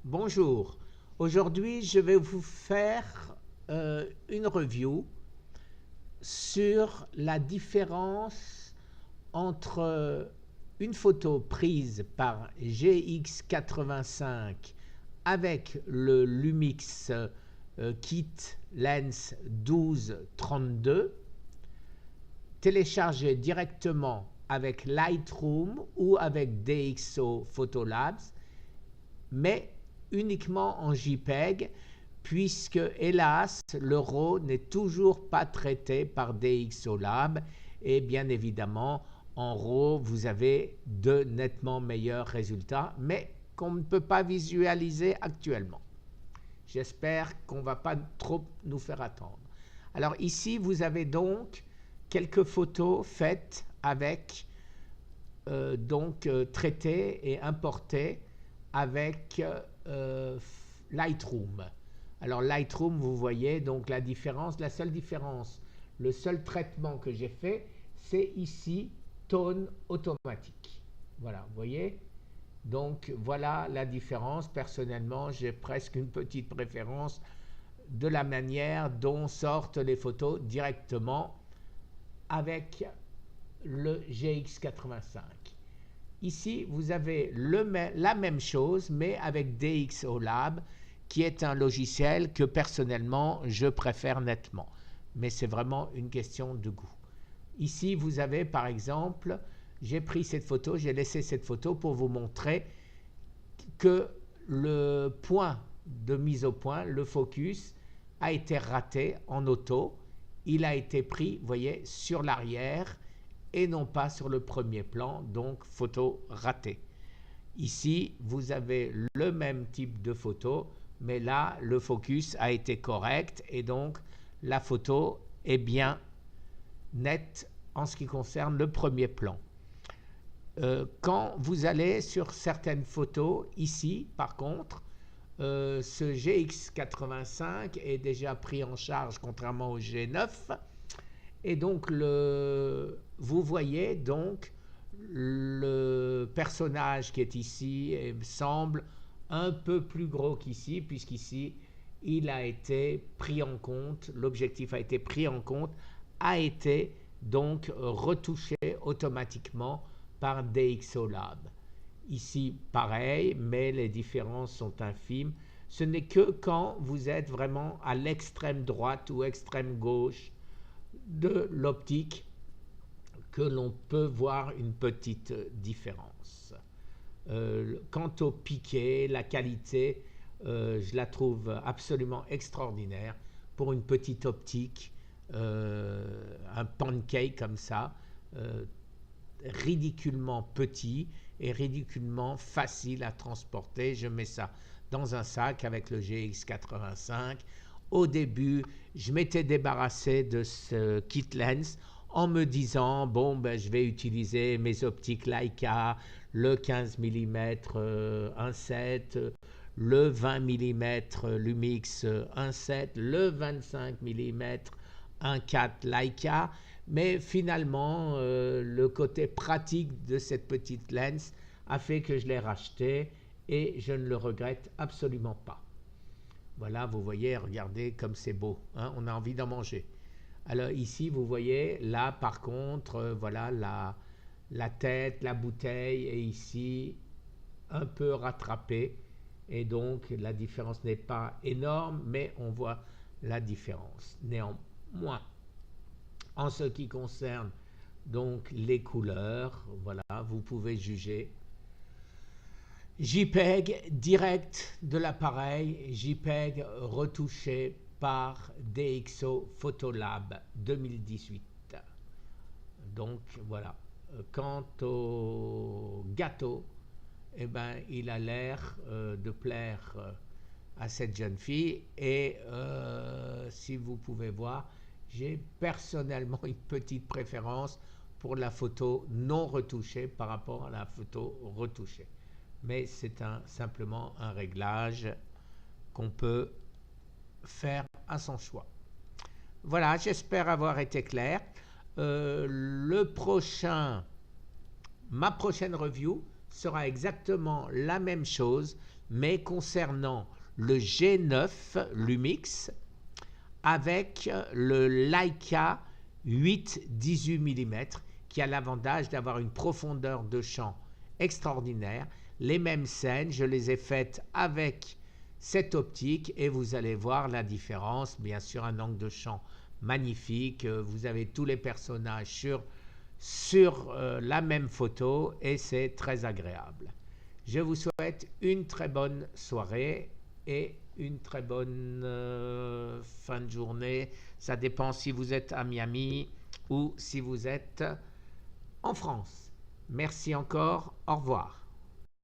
Bonjour, aujourd'hui je vais vous faire une review sur la différence entre une photo prise par GX85 avec le Lumix Kit Lens 1232 téléchargé directement avec Lightroom ou avec DxO Photolabs, mais uniquement en JPEG, puisque hélas le RAW n'est toujours pas traité par DxO Lab, et bien évidemment en RAW vous avez de nettement meilleurs résultats, mais qu'on ne peut pas visualiser actuellement. J'espère qu'on ne va pas trop nous faire attendre. Alors ici vous avez donc quelques photos faites avec traitées et importées avec Lightroom. Alors Lightroom, vous voyez donc la différence, la seule différence, le seul traitement que j'ai fait, c'est ici Tone automatique. Voilà, vous voyez. Donc voilà la différence. Personnellement, j'ai presque une petite préférence de la manière dont sortent les photos directement avec le GX85. Ici, vous avez la même chose, mais avec DxO Lab, qui est un logiciel que personnellement, je préfère nettement. Mais c'est vraiment une question de goût. Ici, vous avez par exemple, j'ai pris cette photo, j'ai laissé cette photo pour vous montrer que le point de mise au point, le focus, a été raté en auto. Il a été pris, vous voyez, sur l'arrière et non pas sur le premier plan, donc photo ratée. Ici, vous avez le même type de photo, mais là, le focus a été correct et donc la photo est bien nette en ce qui concerne le premier plan. Quand vous allez sur certaines photos, ici, par contre, ce GX85 est déjà pris en charge contrairement au G9. Et donc, vous voyez donc le personnage qui est ici semble un peu plus gros qu'ici, puisqu'ici, il a été pris en compte, l'objectif a été pris en compte, a été donc retouché automatiquement par DxO Lab. Ici, pareil, mais les différences sont infimes. Ce n'est que quand vous êtes vraiment à l'extrême droite ou extrême gauche de l'optique que l'on peut voir une petite différence. Quant au piqué, la qualité, je la trouve absolument extraordinaire pour une petite optique, un pancake comme ça, ridiculement petit et ridiculement facile à transporter. Je mets ça dans un sac avec le GX85. Au début, je m'étais débarrassé de ce kit lens en me disant, bon, ben, je vais utiliser mes optiques Leica, le 15 mm 1.7, le 20 mm Lumix 1.7, le 25 mm 1.4 Leica, mais finalement, le côté pratique de cette petite lens a fait que je l'ai racheté et je ne le regrette absolument pas. Voilà, vous voyez, regardez comme c'est beau, hein, on a envie d'en manger. Alors ici, vous voyez, là par contre, voilà la tête, la bouteille est ici un peu rattrapée. Et donc, la différence n'est pas énorme, mais on voit la différence. Néanmoins, en ce qui concerne donc les couleurs, voilà, vous pouvez juger. JPEG direct de l'appareil, JPEG retouché par DxO Photolab 2018. Donc voilà. Quant au gâteau, eh ben, il a l'air de plaire à cette jeune fille et si vous pouvez voir, j'ai personnellement une petite préférence pour la photo non retouchée par rapport à la photo retouchée. Mais c'est simplement un réglage qu'on peut faire à son choix. Voilà, j'espère avoir été clair. Ma prochaine review sera exactement la même chose, mais concernant le G9 Lumix avec le Leica 8-18 mm qui a l'avantage d'avoir une profondeur de champ extraordinaire. Les mêmes scènes, je les ai faites avec cette optique et vous allez voir la différence. Bien sûr, un angle de champ magnifique, vous avez tous les personnages sur la même photo et c'est très agréable. Je vous souhaite une très bonne soirée et une très bonne fin de journée. Ça dépend si vous êtes à Miami ou si vous êtes en France. Merci encore, au revoir.